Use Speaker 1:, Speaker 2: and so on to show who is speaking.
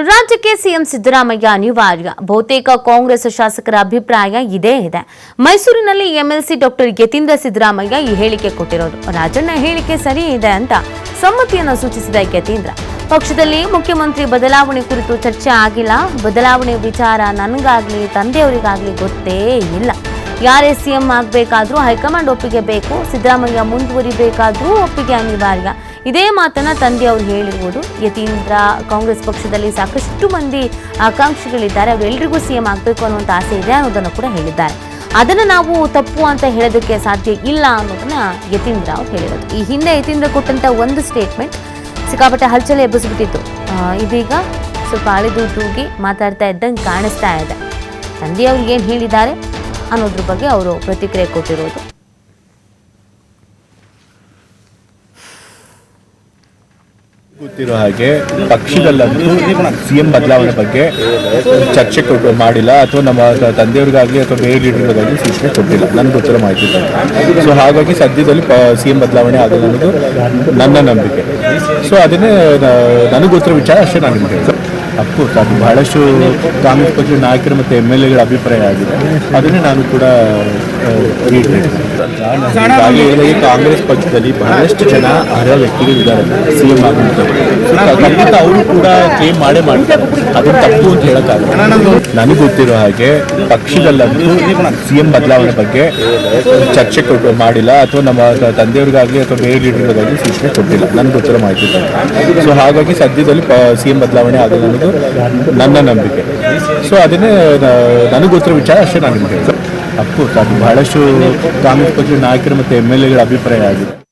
Speaker 1: ರಾಜ್ಯಕ್ಕೆ ಸಿಎಂ ಸಿದ್ದರಾಮಯ್ಯ ಅನಿವಾರ್ಯ. ಬಹುತೇಕ ಕಾಂಗ್ರೆಸ್ ಶಾಸಕರ ಅಭಿಪ್ರಾಯ ಇದೇ ಇದೆ. ಮೈಸೂರಿನಲ್ಲಿ ಎಂಎಲ್ಸಿ ಡಾಕ್ಟರ್ ಯತೀಂದ್ರ ಸಿದ್ದರಾಮಯ್ಯ ಈ ಹೇಳಿಕೆ ಕೊಟ್ಟಿರೋದು. ರಾಜಣ್ಣ ಹೇಳಿಕೆ ಸರಿ ಇದೆ ಅಂತ ಸಮ್ಮತಿಯನ್ನು ಸೂಚಿಸಿದ ಯತೀಂದ್ರ, ಪಕ್ಷದಲ್ಲಿ ಮುಖ್ಯಮಂತ್ರಿ ಬದಲಾವಣೆ ಕುರಿತು ಚರ್ಚೆ ಆಗಿಲ್ಲ. ಬದಲಾವಣೆ ವಿಚಾರ ನನಗಾಗ್ಲಿ ತಂದೆಯವರಿಗಾಗ್ಲಿ ಗೊತ್ತೇ ಇಲ್ಲ. ಯಾರೇ ಸಿಎಂ ಆಗಬೇಕಾದ್ರೂ ಹೈಕಮಾಂಡ್ ಒಪ್ಪಿಗೆ ಬೇಕು. ಸಿದ್ದರಾಮಯ್ಯ ಮುಂದುವರಿಬೇಕಾದ್ರೂ ಒಪ್ಪಿಗೆ ಅನಿವಾರ್ಯ. ಇದೇ ಮಾತನ್ನ ತಂದೆಯವರು ಹೇಳಿರುವುದು. ಯತೀಂದ್ರ ಕಾಂಗ್ರೆಸ್ ಪಕ್ಷದಲ್ಲಿ ಸಾಕಷ್ಟು ಮಂದಿ ಆಕಾಂಕ್ಷಿಗಳಿದ್ದಾರೆ, ಅವರೆಲ್ಲರಿಗೂ ಸಿಎಂ ಆಗಬೇಕು ಅನ್ನುವಂಥ ಆಸೆ ಇದೆ ಅನ್ನೋದನ್ನು ಕೂಡ ಹೇಳಿದ್ದಾರೆ. ಅದನ್ನು ನಾವು ತಪ್ಪು ಅಂತ ಹೇಳೋದಕ್ಕೆ ಸಾಧ್ಯ ಇಲ್ಲ ಅನ್ನೋದನ್ನ ಯತೀಂದ್ರ ಅವರು ಹೇಳಿರೋದು. ಈ ಹಿಂದೆ ಯತೀಂದ್ರ ಕೊಟ್ಟಂತ ಒಂದು ಸ್ಟೇಟ್ಮೆಂಟ್ ಸಿಕ್ಕಾಪಟ್ಟೆ ಹಲ್ಚಲ್ ಎಬ್ಬಿಸ್ಬಿಟ್ಟಿತ್ತು. ಇದೀಗ ಸ್ವಲ್ಪ ಅಳಿದು ತೂಗಿ ಮಾತಾಡ್ತಾ ಇದ್ದಂಗೆ ಕಾಣಿಸ್ತಾ ಇದೆ. ತಂದೆಯವರು ಏನು ಹೇಳಿದ್ದಾರೆ ಅನ್ನೋದ್ರ ಬಗ್ಗೆ ಅವರು ಪ್ರತಿಕ್ರಿಯೆ ಕೊಟ್ಟಿರೋದು.
Speaker 2: ಗೊತ್ತಿರೋ ಹಾಗೆ ಪಕ್ಷದಲ್ಲಂತೂ ಸಿಎಂ ಬದಲಾವಣೆ ಬಗ್ಗೆ ಚರ್ಚೆ ಮಾಡಿಲ್ಲ, ಅಥವಾ ನಮ್ಮ ತಂದೆಯವ್ರಿಗಾಗಲಿ ಅಥವಾ ಬೇರೆ ಲೀಡರ್ಗಾಗಲಿ ಸೂಚನೆ ಕೊಟ್ಟಿಲ್ಲ, ನನಗೆ ಗೊತ್ತಿರೋ ಮಾಹಿತಿ. ಸೊ ಹಾಗಾಗಿ ಸದ್ಯದಲ್ಲಿ ಸಿಎಂ ಬದಲಾವಣೆ ಆಗಲ್ಲ ಅನ್ನೋದು ನನ್ನ ನಂಬಿಕೆ. ಸೊ ಅದನ್ನೇ ನನಗೆ ಗೊತ್ತಿರೋ ವಿಚಾರ ಅಷ್ಟೇ ನಾನು ನಿಮಗೆ ಅಫ್ಕೋರ್ಸ್ ಅದು ಬಹಳಷ್ಟು ಕಾಂಗ್ರೆಸ್ ಪಕ್ಷದ ನಾಯಕರು ಮತ್ತು MLAಗಳ ಅಭಿಪ್ರಾಯ ಆಗಿದೆ. ಅದನ್ನೇ ನಾನು ಕೂಡ ಈ ಕಾಂಗ್ರೆಸ್ ಪಕ್ಷದಲ್ಲಿ ಬಹಳಷ್ಟು ಜನ ಅರ್ಹ ವ್ಯಕ್ತಿಗಳಿದ್ದಾರೆ ಸಿಎಂ ಆಗುವಂಥದ್ದು. ಖಂಡಿತ ಅವರು ಕೂಡ ಕ್ಲೇಮ್ ಮಾಡೇ ಮಾಡ್ತಾರೆ, ಅದನ್ನು ತಪ್ಪು ಅಂತ ಹೇಳೋಕ್ಕಾಗಲ್ಲ. ನನಗೆ ಗೊತ್ತಿರೋ ಹಾಗೆ ಪಕ್ಷದಲ್ಲಂತೂ ಸಿಎಂ ಬದಲಾವಣೆ ಬಗ್ಗೆ ಚರ್ಚೆ ಮಾಡಿಲ್ಲ, ಅಥವಾ ನಮ್ಮ ತಂದೆಯವ್ರಿಗಾಗಲಿ ಅಥವಾ ಬೇರೆ ಲೀಡರ್ಗಾಗಲಿ ಸೂಚನೆ ಕೊಟ್ಟಿಲ್ಲ, ನನಗೆ ಗೊತ್ತಿರೋ ಮಾಹಿತಿ. ಸೊ ಹಾಗಾಗಿ ಸದ್ಯದಲ್ಲಿ ಸಿಎಂ ಬದಲಾವಣೆ ಆಗಲ್ಲ ಅನ್ನೋದು ನನ್ನ ನಂಬಿಕೆ. ಸೊ ಅದನ್ನೇ ನನಗೆ ಗೊತ್ತಿರೋ ವಿಚಾರ ಅಷ್ಟೇ ನಾನು ನಿಮಗೆ ಅಫ್ಕೋರ್ಸ್ ಅದು ಬಹಳಷ್ಟು ಕಾಂಗ್ರೆಸ್ ಪಕ್ಷದ ನಾಯಕರು ಮತ್ತು MLAಗಳ ಅಭಿಪ್ರಾಯ ಆಗಿದೆ.